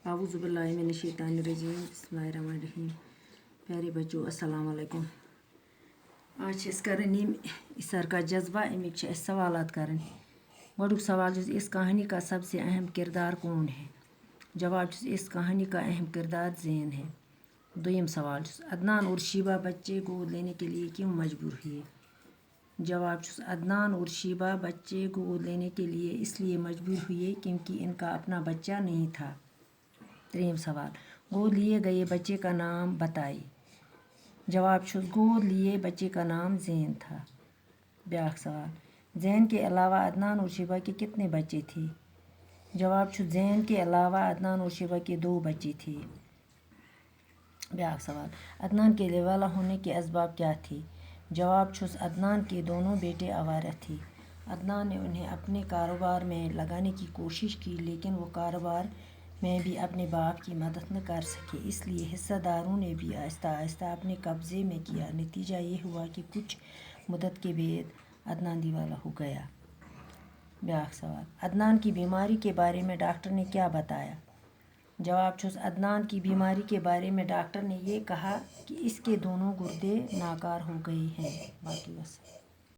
اعوذ باللہ من الشیطان الرجیم بسم اللہ الرحمن الرحیم. پیارے بچوں السلام علیکم. آج چھِ أسۍ کَرٕنۍ یِم اِثار کا جذبہ اَمِکۍ چھِ اَسہِ سوالات کَرٕنۍ. گۄڈُک سوال چھُس اس کہانی کا سب سے اہم کردار کون ہے؟ جواب چھُس اس کہانی کا اہم کردار زین ہے. دوٚیِم سوال چھُس عدنان اور شیبہ بچے گود لینے کے لیے کیوں مجبور ہوئے؟ جواب چھُس عدنان اور شیبہ بچے گود لینے کے لیے اس لیے مجبور ہوئے کیونکہ ان کا اپنا بچہ نہیں تھا. ترٛیٚیِم سوال گود لیے گئے بچے کا نام بتائیے. جواب چھُس گود لیے بچے کا نام زین تھا. بیٛاکھ سوال زین کے علاوہ عدنان اور شیبہ کے کتنے بچے تھے؟ جواب چھُس زین کے علاوہ عدنان اور شیبہ کے 2 بچے تھے. بیٛاکھ سوال عدنان کے دیوالا ہونے کے اسباب کیا تھے؟ جواب چھُس عدنان کے دونوں بیٹے آوارہ تھے. عدنان نے انہیں اپنے کاروبار میں لگانے کی کوشش کی لیکن وہ کاروبار میں بھی اپنے باپ کی مدد نہ کر سکے، اس لیے حصہ داروں نے بھی آہستہ آہستہ اپنے قبضے میں کیا. نتیجہ یہ ہوا کہ کچھ مدت کے بعد عدنان دیوالا ہو گیا. بیٛاکھ سوال عدنان کی بیماری کے بارے میں ڈاکٹر نے کیا بتایا؟ جواب چھُس عدنان کی بیماری کے بارے میں ڈاکٹر نے یہ کہا کہ اس کے دونوں گردے ناکار ہو گئے ہیں. باقی بس.